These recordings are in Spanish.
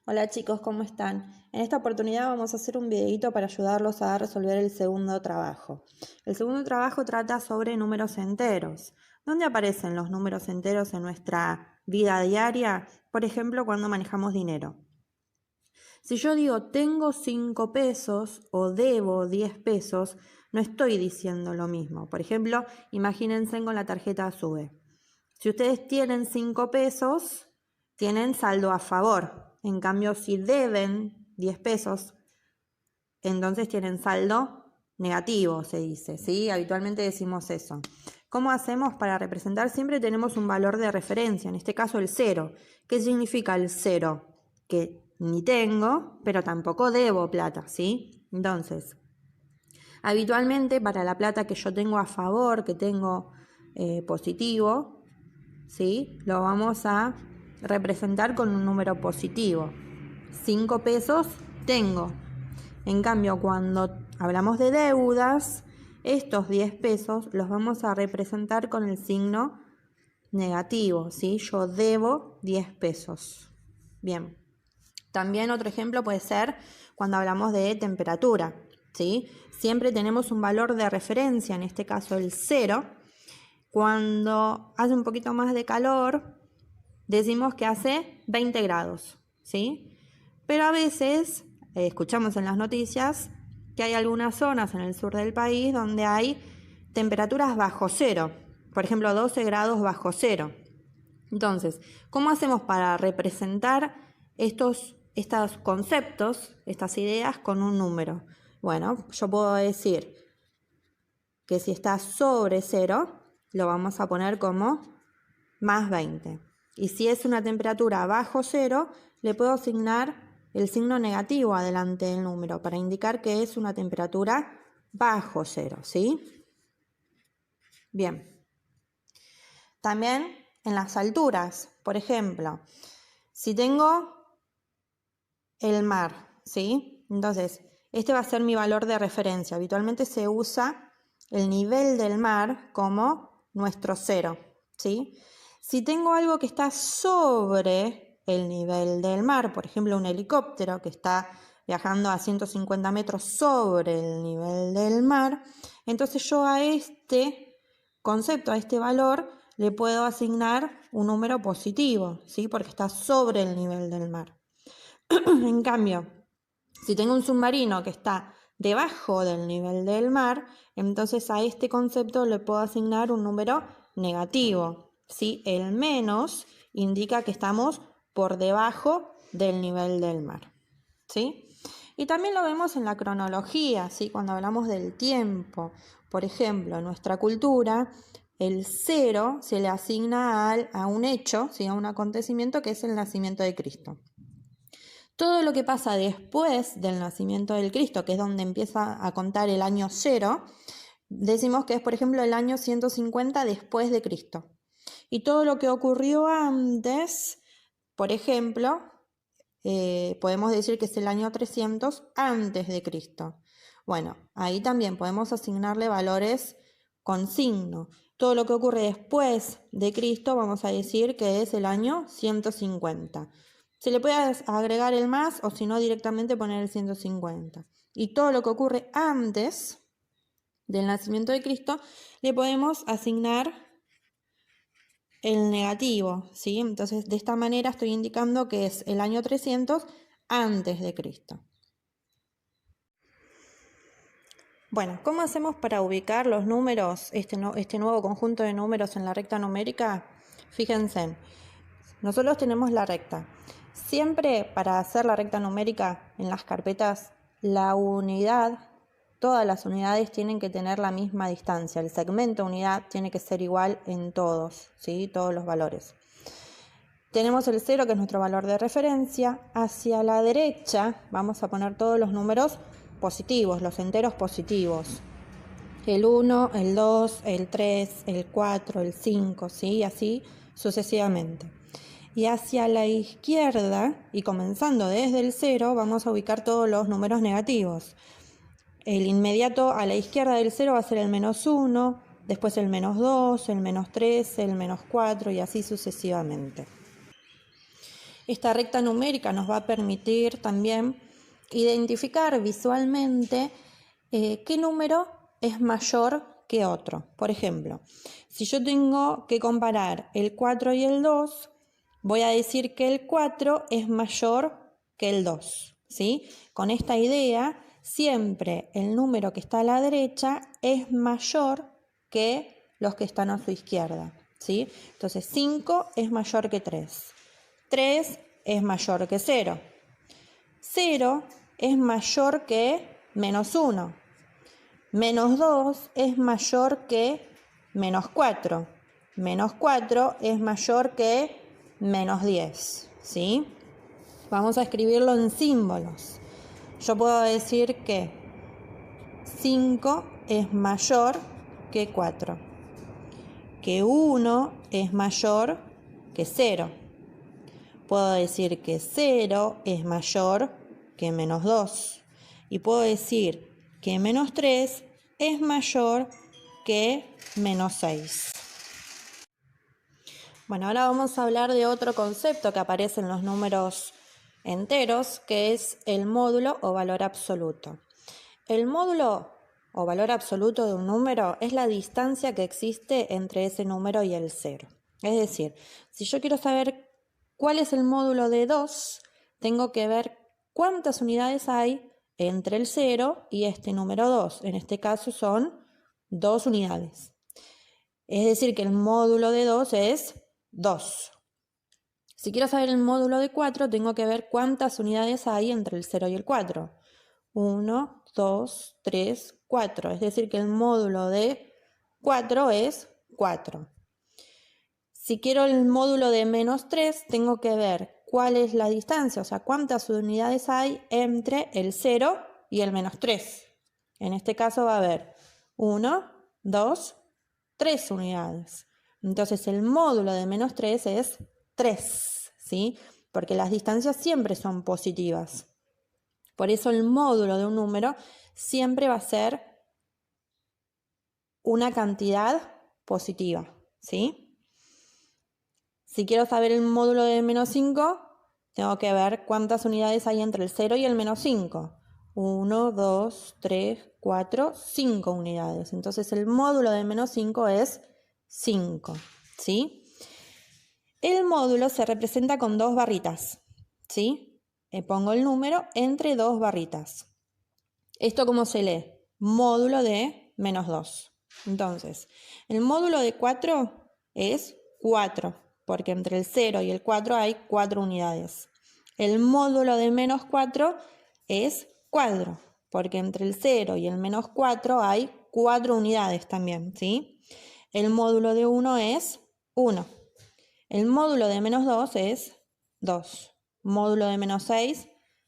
Hola chicos, ¿cómo están? En esta oportunidad vamos a hacer un videito para ayudarlos a resolver el segundo trabajo. El segundo trabajo trata sobre números enteros. ¿Dónde aparecen los números enteros en nuestra vida diaria? Por ejemplo, cuando manejamos dinero. Si yo digo tengo 5 pesos o debo 10 pesos, no estoy diciendo lo mismo. Por ejemplo, imagínense con la tarjeta SUBE. Si ustedes tienen 5 pesos, tienen saldo a favor. En cambio, si deben 10 pesos, entonces tienen saldo negativo, se dice, ¿sí? Habitualmente decimos eso. ¿Cómo hacemos para representar? Siempre tenemos un valor de referencia, en este caso el 0. ¿Qué significa el 0? Que ni tengo, pero tampoco debo plata, ¿sí? Entonces, habitualmente para la plata que yo tengo a favor, que tengo positivo, ¿sí? Lo vamos a representar con un número positivo. 5 pesos tengo. En cambio, cuando hablamos de deudas, estos 10 pesos los vamos a representar con el signo negativo, ¿sí? Yo debo 10 pesos. Bien. También otro ejemplo puede ser cuando hablamos de temperatura, ¿sí? Siempre tenemos un valor de referencia, en este caso el 0. Cuando hace un poquito más de calor, decimos que hace 20 grados, ¿sí? Pero a veces escuchamos en las noticias que hay algunas zonas en el sur del país donde hay temperaturas bajo cero, por ejemplo 12 grados bajo cero. Entonces, ¿cómo hacemos para representar estos conceptos, estas ideas con un número? Bueno, yo puedo decir que si está sobre cero, lo vamos a poner como más 20. Y si es una temperatura bajo cero, le puedo asignar el signo negativo adelante del número para indicar que es una temperatura bajo cero, ¿sí? Bien. También en las alturas, por ejemplo, si tengo el mar, ¿sí? Entonces, este va a ser mi valor de referencia. Habitualmente se usa el nivel del mar como nuestro cero, ¿sí? Si tengo algo que está sobre el nivel del mar, por ejemplo un helicóptero que está viajando a 150 metros sobre el nivel del mar, entonces yo a este concepto, a este valor, le puedo asignar un número positivo, ¿sí? Porque está sobre el nivel del mar. En cambio, si tengo un submarino que está debajo del nivel del mar, entonces a este concepto le puedo asignar un número negativo, ¿sí? El menos indica que estamos por debajo del nivel del mar, ¿sí? Y también lo vemos en la cronología, ¿sí? Cuando hablamos del tiempo. Por ejemplo, en nuestra cultura, el 0 se le asigna a un hecho, ¿sí? A un acontecimiento que es el nacimiento de Cristo. Todo lo que pasa después del nacimiento del Cristo, que es donde empieza a contar el año 0, decimos que es, por ejemplo, el año 150 después de Cristo. Y todo lo que ocurrió antes, por ejemplo, podemos decir que es el año 300 antes de Cristo. Bueno, ahí también podemos asignarle valores con signo. Todo lo que ocurre después de Cristo vamos a decir que es el año 150. Se le puede agregar el más o si no directamente poner el 150. Y todo lo que ocurre antes del nacimiento de Cristo le podemos asignar el negativo, ¿sí? Entonces de esta manera estoy indicando que es el año 300 antes de Cristo. Bueno, ¿cómo hacemos para ubicar los números, este nuevo conjunto de números en la recta numérica? Fíjense, nosotros tenemos la recta. Siempre para hacer la recta numérica en las carpetas, la unidad, todas las unidades tienen que tener la misma distancia. El segmento unidad tiene que ser igual en todos, ¿sí? Todos los valores. Tenemos el 0, que es nuestro valor de referencia. Hacia la derecha vamos a poner todos los números positivos, los enteros positivos. El 1, el 2, el 3, el 4, el 5, ¿sí? Así sucesivamente. Y hacia la izquierda, y comenzando desde el 0, vamos a ubicar todos los números negativos. El inmediato a la izquierda del 0 va a ser el -1, después el -2, el -3, el -4 y así sucesivamente. Esta recta numérica nos va a permitir también identificar visualmente qué número es mayor que otro. Por ejemplo, si yo tengo que comparar el 4 y el 2, voy a decir que el 4 es mayor que el 2, ¿sí? Con esta idea, siempre el número que está a la derecha es mayor que los que están a su izquierda, ¿sí? Entonces 5 es mayor que 3. 3 es mayor que 0. 0 es mayor que menos 1. Menos 2 es mayor que menos 4. Menos 4 es mayor que menos 10. ¿Sí? Vamos a escribirlo en símbolos. Yo puedo decir que 5 es mayor que 4. Que 1 es mayor que 0. Puedo decir que 0 es mayor que menos 2. Y puedo decir que menos 3 es mayor que menos 6. Bueno, ahora vamos a hablar de otro concepto que aparece en los números enteros, que es el módulo o valor absoluto. El módulo o valor absoluto de un número es la distancia que existe entre ese número y el 0. Es decir, si yo quiero saber cuál es el módulo de 2, tengo que ver cuántas unidades hay entre el 0 y este número 2. En este caso son 2 unidades. Es decir, que el módulo de 2 es 2. Si quiero saber el módulo de 4, tengo que ver cuántas unidades hay entre el 0 y el 4. 1, 2, 3, 4. Es decir, que el módulo de 4 es 4. Si quiero el módulo de menos 3, tengo que ver cuál es la distancia, o sea, cuántas unidades hay entre el 0 y el menos 3. En este caso va a haber 1, 2, 3 unidades. Entonces el módulo de menos 3 es 3, ¿sí? Porque las distancias siempre son positivas. Por eso el módulo de un número siempre va a ser una cantidad positiva, ¿sí? Si quiero saber el módulo de menos 5, tengo que ver cuántas unidades hay entre el 0 y el menos 5. 1, 2, 3, 4, 5 unidades. Entonces el módulo de menos 5 es 5, ¿sí? El módulo se representa con 2 barritas, ¿sí? Pongo el número entre 2 barritas. ¿Esto cómo se lee? Módulo de menos 2. Entonces, el módulo de 4 es 4, porque entre el 0 y el 4 hay 4 unidades. El módulo de menos 4 es 4, porque entre el 0 y el menos 4 hay 4 unidades también, ¿sí? El módulo de 1 es 1. El módulo de menos 2 es 2. Módulo de menos 6,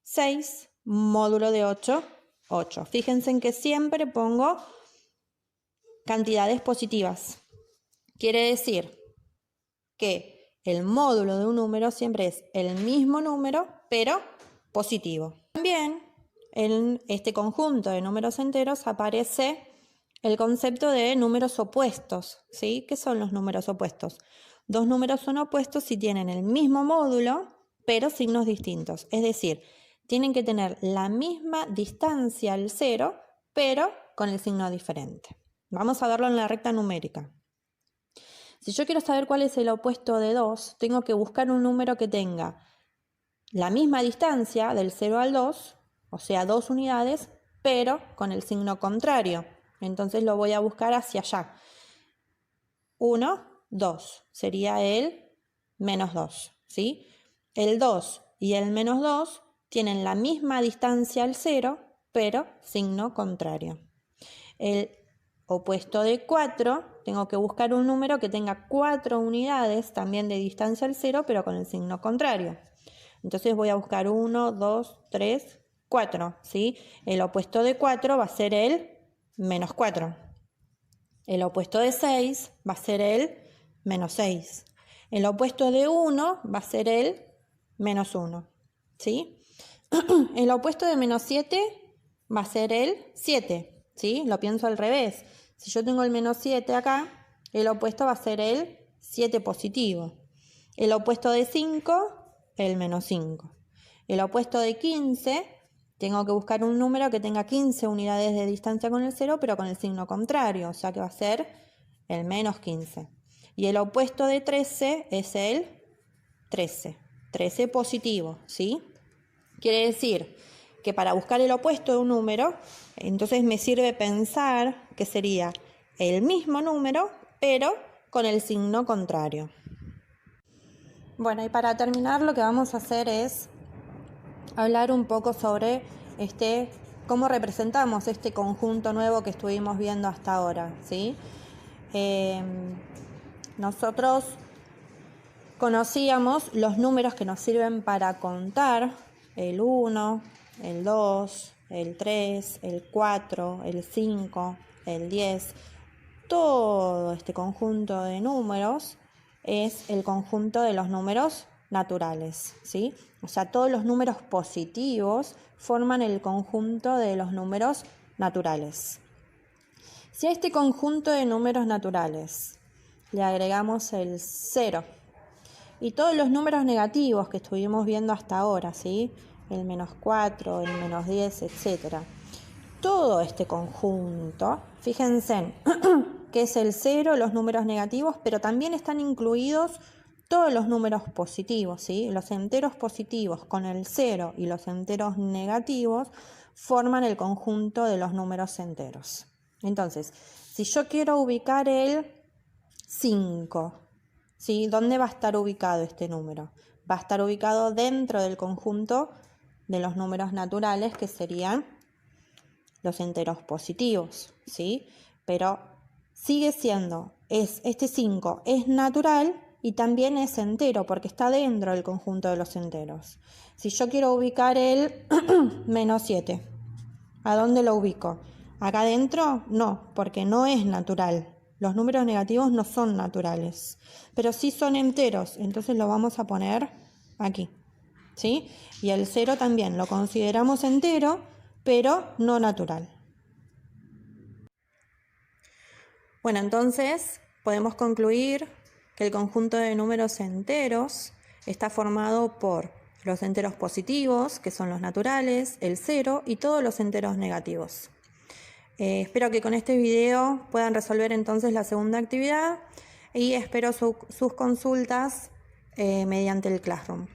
6. Módulo de 8, 8. Fíjense en que siempre pongo cantidades positivas. Quiere decir que el módulo de un número siempre es el mismo número, pero positivo. También en este conjunto de números enteros aparece el concepto de números opuestos, ¿sí? ¿Qué son los números opuestos? Dos números son opuestos si tienen el mismo módulo, pero signos distintos. Es decir, tienen que tener la misma distancia al 0, pero con el signo diferente. Vamos a verlo en la recta numérica. Si yo quiero saber cuál es el opuesto de 2, tengo que buscar un número que tenga la misma distancia del 0 al 2, o sea, 2 unidades, pero con el signo contrario. Entonces lo voy a buscar hacia allá. 1, 2. Sería el menos 2, ¿sí? El 2 y el menos 2 tienen la misma distancia al 0, pero signo contrario. El opuesto de 4, tengo que buscar un número que tenga 4 unidades también de distancia al 0, pero con el signo contrario. Entonces voy a buscar 1, 2, 3, 4, ¿sí? El opuesto de 4 va a ser el menos 4. El opuesto de 6 va a ser el menos 6. El opuesto de 1 va a ser el menos 1, ¿sí? El opuesto de menos 7 va a ser el 7, ¿sí? Lo pienso al revés. Si yo tengo el menos 7 acá, el opuesto va a ser el 7 positivo. El opuesto de 5 el menos 5. El opuesto de 15, tengo que buscar un número que tenga 15 unidades de distancia con el 0, pero con el signo contrario, o sea que va a ser el menos 15. Y el opuesto de 13 es el 13. 13 positivo, ¿sí? Quiere decir que para buscar el opuesto de un número, entonces me sirve pensar que sería el mismo número, pero con el signo contrario. Bueno, y para terminar lo que vamos a hacer es hablar un poco sobre cómo representamos este conjunto nuevo que estuvimos viendo hasta ahora, ¿sí? Nosotros conocíamos los números que nos sirven para contar: el 1, el 2, el 3, el 4, el 5, el 10. Todo este conjunto de números es el conjunto de los números naturales, ¿sí? O sea, todos los números positivos forman el conjunto de los números naturales. Si a este conjunto de números naturales le agregamos el 0 y todos los números negativos que estuvimos viendo hasta ahora, ¿sí? El menos 4, el menos 10, etc. Todo este conjunto, fíjense que es el 0, los números negativos, pero también están incluidos todos los números positivos, ¿sí? Los enteros positivos con el 0 y los enteros negativos forman el conjunto de los números enteros. Entonces, si yo quiero ubicar el 5, ¿sí? ¿Dónde va a estar ubicado este número? Va a estar ubicado dentro del conjunto de los números naturales, que serían los enteros positivos, ¿sí? Pero sigue siendo, este 5 es natural y también es entero porque está dentro del conjunto de los enteros. Si yo quiero ubicar el menos 7, ¿a dónde lo ubico? ¿Acá adentro? No, porque no es natural. Los números negativos no son naturales, pero sí son enteros, entonces lo vamos a poner aquí, ¿sí? Y el 0 también lo consideramos entero, pero no natural. Bueno, entonces podemos concluir que el conjunto de números enteros está formado por los enteros positivos, que son los naturales, el 0 y todos los enteros negativos. Espero que con este video puedan resolver entonces la segunda actividad y espero sus consultas mediante el Classroom.